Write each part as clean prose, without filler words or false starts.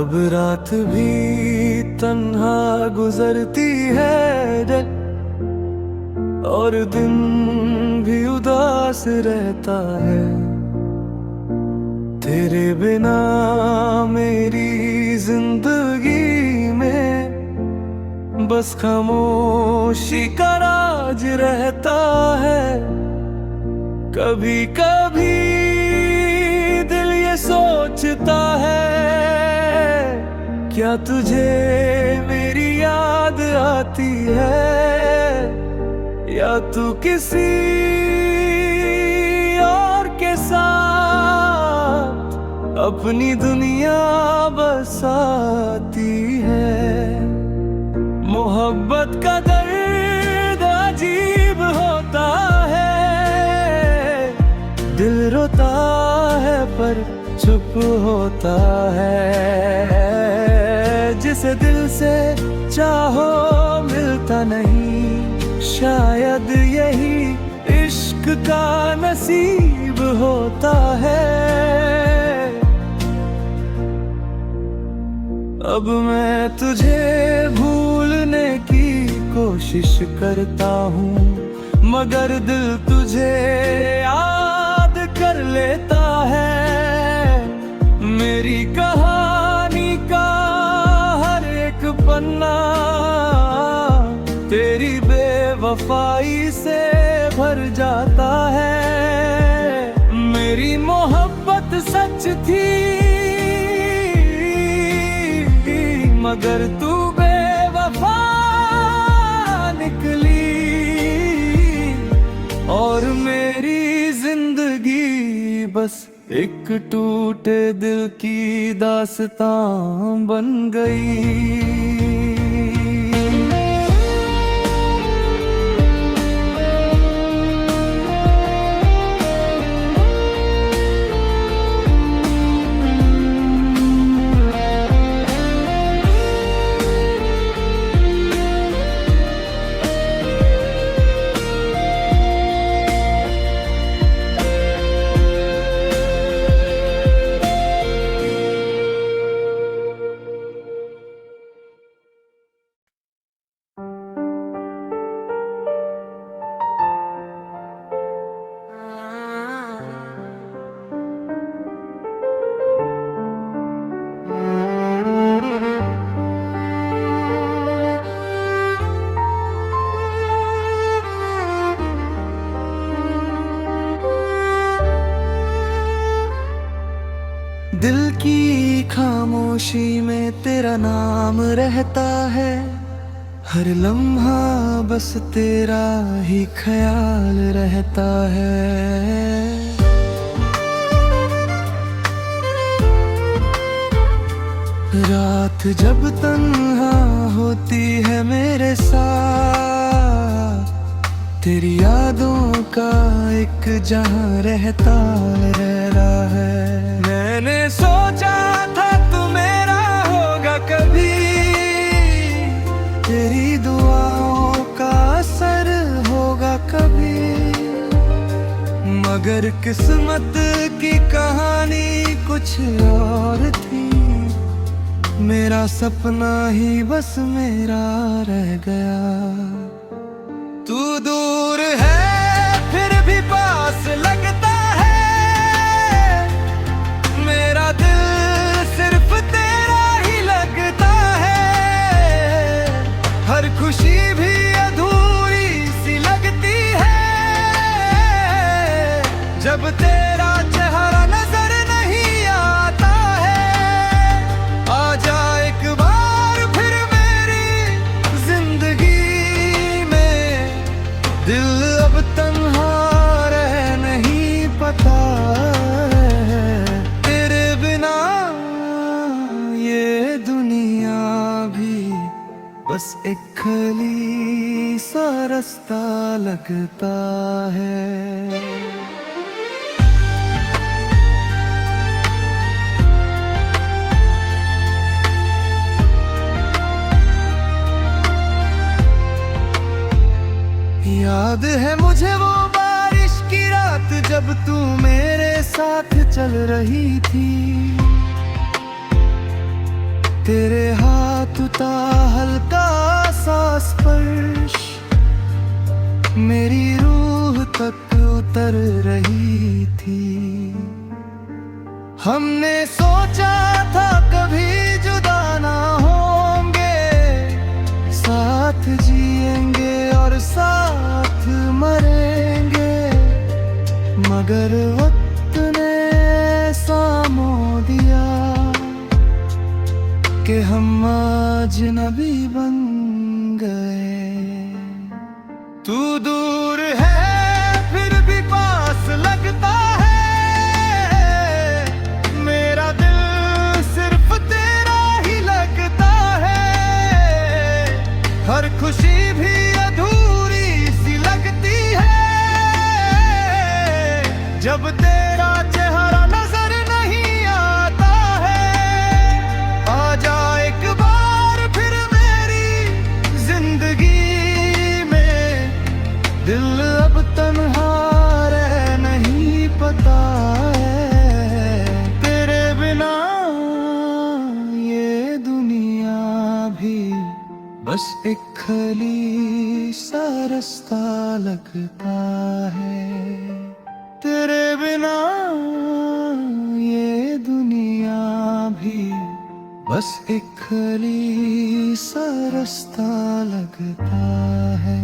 अब रात भी तन्हा गुजरती है और दिन भी उदास रहता है। तेरे बिना मेरी जिंदगी में बस खामोशी का राज रहता है। कभी कभी दिल ये सोचता है, क्या तुझे मेरी याद आती है या तू किसी और के साथ अपनी दुनिया बसाती है। मोहब्बत का दर्द अजीब होता है, दिल रोता है पर चुप होता है। जिसे दिल से चाहो मिलता नहीं, शायद यही इश्क का नसीब होता है। अब मैं तुझे भूलने की कोशिश करता हूँ, मगर दिल तुझे याद कर लेता है। मेरी कहानी का हर एक पन्ना तेरी बेवफाई से भर जाता है। मेरी मोहब्बत सच थी मगर तू बेवफा निकली, और मेरी जिंदगी बस एक टूटे दिल की दास्तां बन गई। दिल की खामोशी में तेरा नाम रहता है, हर लम्हा बस तेरा ही ख्याल रहता है। रात जब तन्हा होती है मेरे साथ, तेरी यादों का एक जहां रहता रहा है। मैंने सोचा था तू मेरा होगा कभी, तेरी दुआओं का असर होगा कभी, मगर किस्मत की कहानी कुछ और थी। मेरा सपना ही बस मेरा रह गया। तू दूर है फिर भी पास लगता है, मेरा दिल सिर्फ तेरा ही लगता है। हर खुशी भी अधूरी सी लगती है जब तेरा चेहरा नजर नहीं आता है। आजा एक बार फिर मेरी जिंदगी में, दिल अब तन्हा रह नहीं पाता है। तेरे बिना ये दुनिया भी बस एक खली सा रास्ता लगता है। याद है मुझे वो बारिश की रात जब तू मेरे साथ चल रही थी। तेरे हाथ का हल्का सा स्पर्श मेरी रूह तक उतर रही थी। हमने सोचा था कभी जुदा ना होंगे, साथ जिएंगे और साथ मरेंगे, मगर वक्त ने ऐसा मोड़ दिया कि हम अजनबी बन गए। तू दूर है फिर भी पास लगता है, मेरा दिल सिर्फ तेरा ही लगता है। हर खुशी भी अधूरी सी लगती है जब तेरा चेहरा नजर नहीं आता है। आजा एक बार फिर मेरी जिंदगी में, दिल अब तन्हा रह नहीं पाता है। तेरे बिना ये दुनिया भी बस एक खाली सा रास्ता लगता है। तेरे बिना ये दुनिया भी बस एक खाली सा रास्ता लगता है।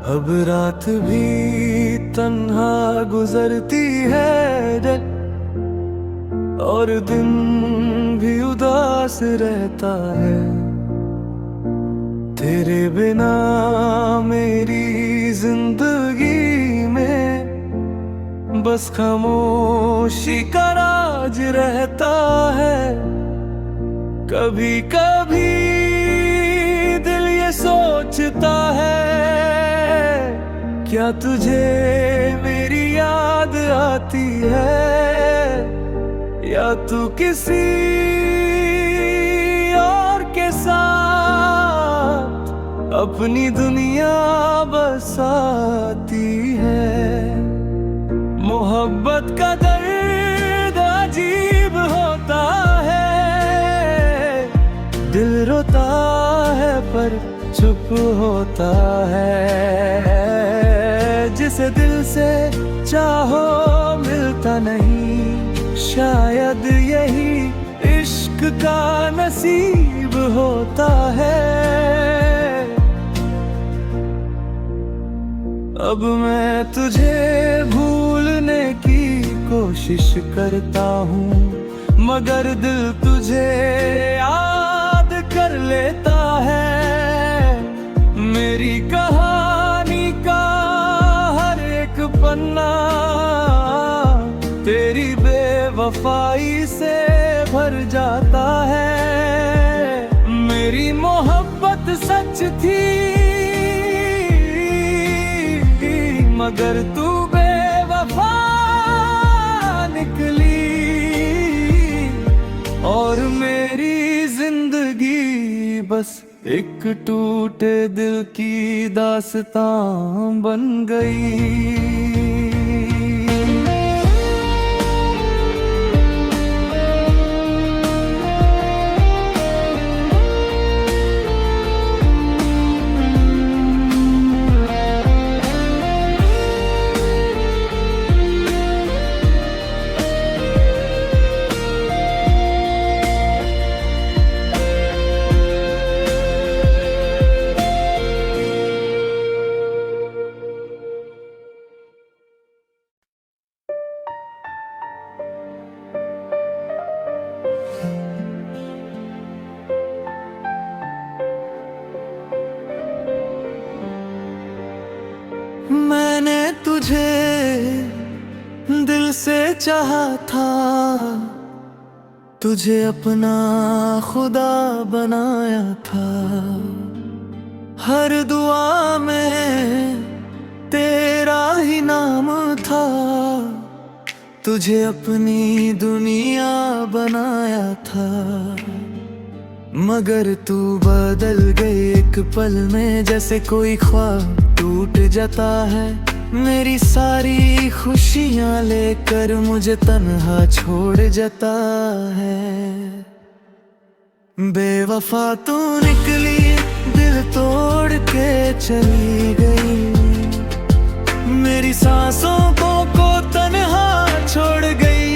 अब रात भी तन्हा गुजरती है और दिन भी उदास रहता है। तेरे बिना मेरी जिंदगी में बस खामोशी का राज रहता है। कभी कभी दिल ये सोचता है, क्या तुझे मेरी याद आती है, या तू किसी और के साथ अपनी दुनिया बसाती है। मोहब्बत का दर्द अजीब होता है, दिल रोता है पर चुप होता है। जिसे दिल से चाहो मिलता नहीं, शायद यही इश्क का नसीब होता है। अब मैं तुझे भूलने की कोशिश करता हूँ, मगर दिल तुझे याद कर लेता है। मेरी कहानी का हर एक पन्ना तेरी बेवफाई से भर जाता है। मेरी मोहब्बत सच थी मगर तू बेवफा निकली, और मेरी जिंदगी बस एक टूटे दिल की दास्तां बन गई। मैंने तुझे दिल से चाहा था, तुझे अपना खुदा बनाया था। हर दुआ में तेरा ही नाम था, तुझे अपनी दुनिया बनाया था। मगर तू बदल गई एक पल में, जैसे कोई ख्वाब टूट जाता है। मेरी सारी खुशियां लेकर मुझे तन्हा छोड़ जाता है। बेवफा तू निकली, दिल तोड़ के चली गई। मेरी सांसों को तन्हा छोड़ गई।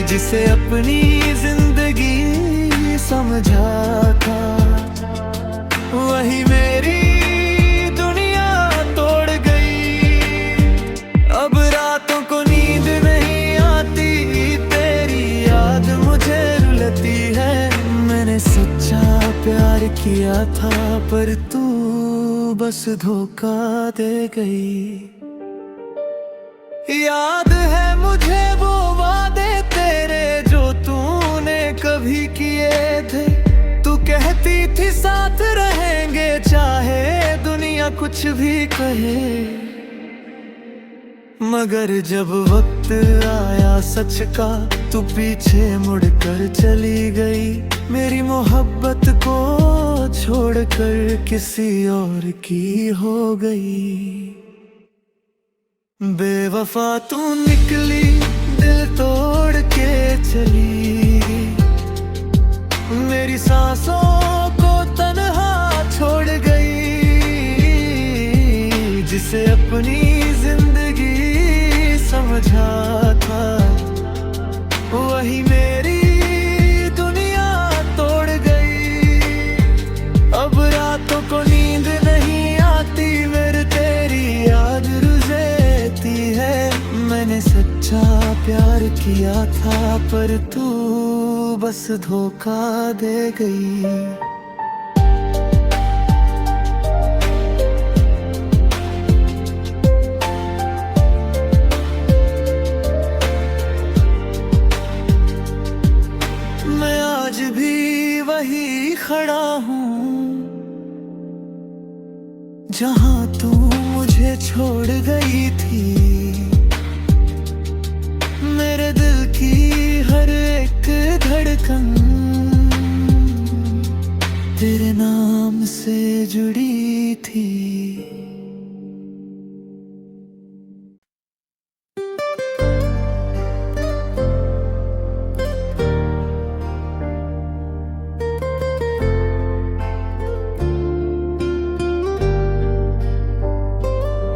जिसे अपनी जिंदगी समझा था, वही मेरी दुनिया तोड़ गई। अब रातों को नींद नहीं आती, तेरी याद मुझे रुलाती है। मैंने सच्चा प्यार किया था, पर तू बस धोखा दे गई। याद है मुझे वो वादे तेरे जो तूने कभी किए थे। तू कहती थी साथ रहेंगे, चाहे दुनिया कुछ भी कहे। मगर जब वक्त आया सच का, तू पीछे मुड़कर चली गई। मेरी मोहब्बत को छोड़कर किसी और की हो गई। बेवफा तू निकली, दिल तोड़ के चली। मेरी सांसों को तन्हा छोड़ गई। जिसे अपनी जिंदगी समझा था, वही मेरी दुनिया तोड़ गई। अब रातों को नींद नहीं आती, मेरे तेरी याद रुलाती है। मैंने सच्चा प्यार किया था, पर तू बस धोखा दे गई। मैं आज भी वही खड़ा हूँ, जहाँ तू मुझे छोड़ गई थी। मेरे दिल की हर एक धड़कन तेरे नाम से जुड़ी थी।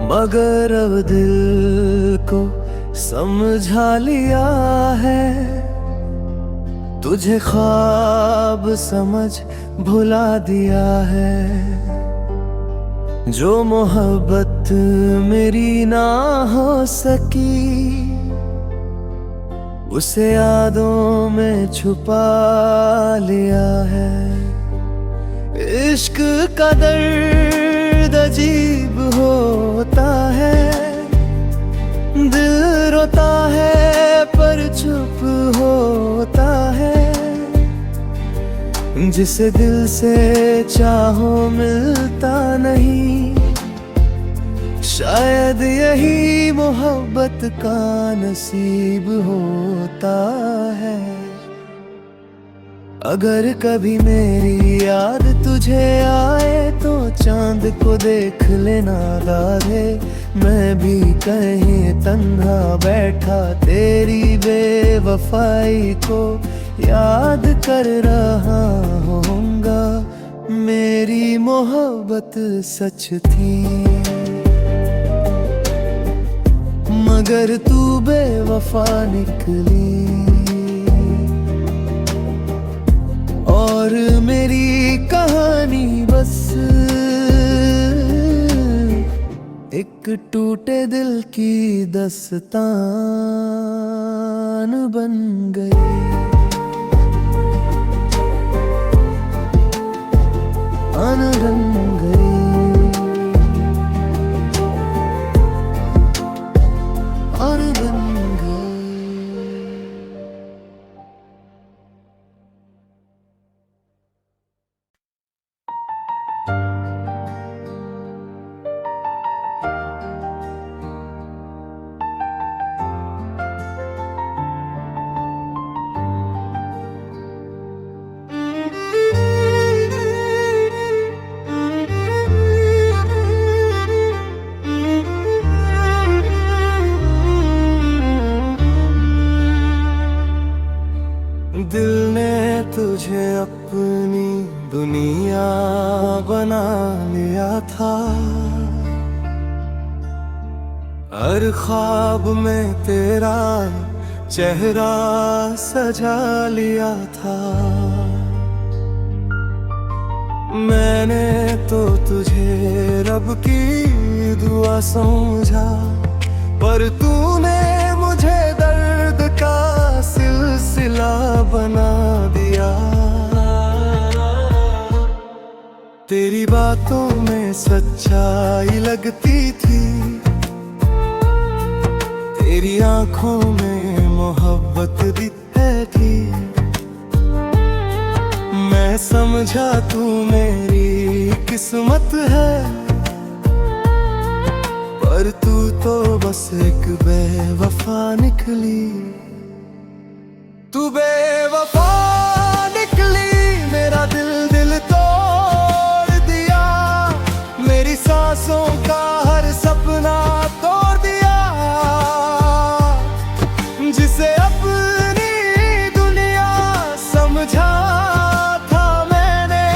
मगर अब दिल को समझा लिया है। तुझे ख्वाब समझ भुला दिया है। जो मोहब्बत मेरी ना हो सकी, उसे यादों में छुपा लिया है। इश्क का दर्द अजीब होता है। दिल रोता है पर चुप होता है। जिसे दिल से चाहो मिलता नहीं। शायद यही मोहब्बत का नसीब होता है। अगर कभी मेरी याद तुझे आए तो चांद को देख लेना राधे। मैं भी कहीं तन्हा बैठा तेरी बेवफाई को याद कर रहा होऊंगा। मेरी मोहब्बत सच थी, मगर तू बेवफा निकली। और मेरी कहानी बस एक टूटे दिल की दस्तान बन गई। अनरन गई, अनबन गई। लिया था। हर ख्वाब में तेरा चेहरा सजा लिया था। मैंने तो तुझे रब की दुआ समझा, पर तूने मुझे दर्द का सिलसिला बना दिया। तेरी बातों में सच्चाई लगती थी, तेरी आंखों में मोहब्बत दिखती थी। मैं समझा तू मेरी किस्मत है, पर तू तो बस एक बेवफा निकली। तू बेवफा निकली, मेरा दिल तोड़ दिया। मेरी सांसों का हर सपना तोड़ दिया। जिसे अपनी दुनिया समझा था मैंने,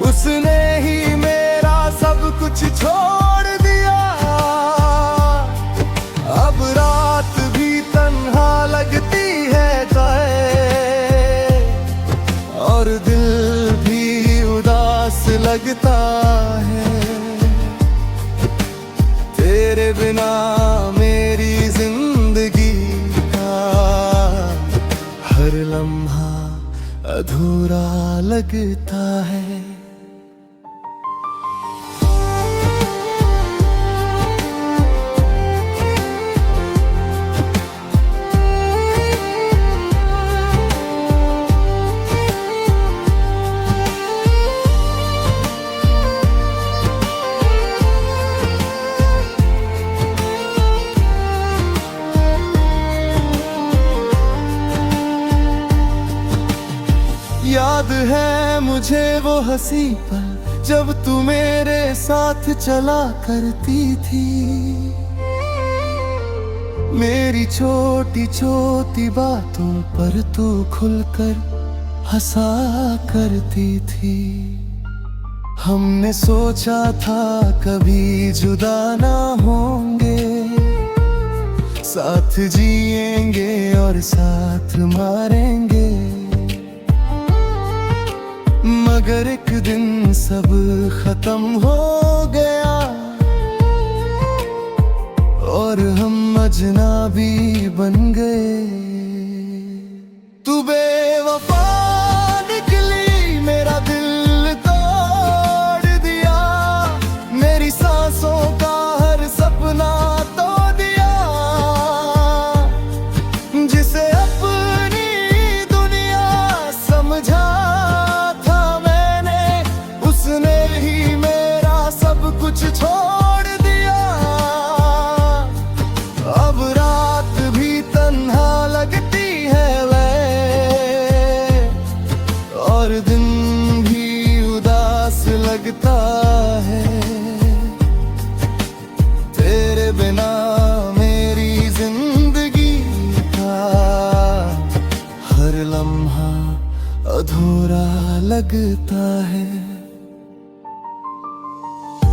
उसने ही मेरा सब कुछ छोड़ दिया। अब रात भी तन्हा लगती है और दिल भी उदास लगता है। तेरे बिना मेरी जिंदगी का हर लम्हा अधूरा लगता है। याद है मुझे वो हंसी पल, जब तू मेरे साथ चला करती थी। मेरी छोटी छोटी बातों पर तू खुलकर हंसा करती थी। हमने सोचा था कभी जुदा ना होंगे, साथ जिएंगे और साथ मारेंगे। मगर एक दिन सब खत्म हो गया और हम अजनबी बन गए। तू बेवफा निकली, मेरा दिल तोड़ दिया। मेरी सांसों का हर सपना तोड़ दिया। जिसे अपनी दुनिया समझा उसने ही मेरा सब कुछ छोड़ दिया। अब रात भी तन्हा लगती है और दिन भी उदास लगता है। तेरे बिना मेरी जिंदगी का हर लम्हा अधूरा लगता है।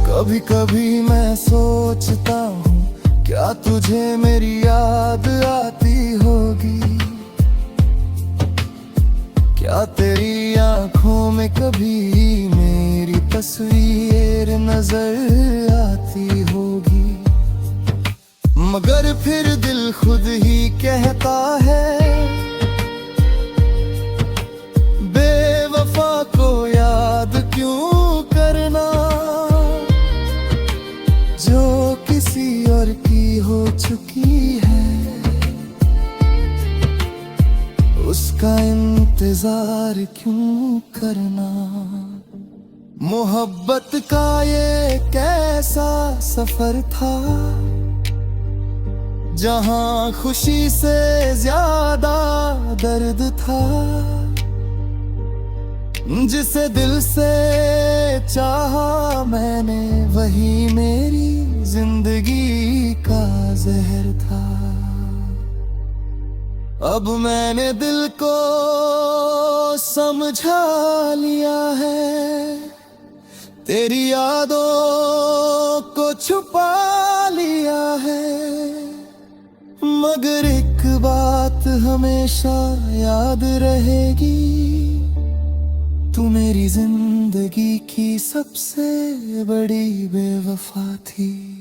कभी कभी मैं सोचता हूँ, क्या तुझे मेरी याद आती होगी? क्या तेरी आंखों में कभी मेरी तस्वीर नजर आती होगी? मगर फिर दिल खुद ही कहता है, बेवफा को याद क्यों करना, जो किसी और की हो चुकी है। उसका इंतजार क्यों करना। मोहब्बत का ये कैसा सफर था, जहां खुशी से ज्यादा दर्द था। जिसे दिल से चाहा मैंने, वही मेरी जिंदगी का जहर था। अब मैंने दिल को समझा लिया है, तेरी यादों को छुपा लिया है, मगर एक बात हमेशा याद रहेगी, तू मेरी जिंदगी की सबसे बड़ी बेवफा थी।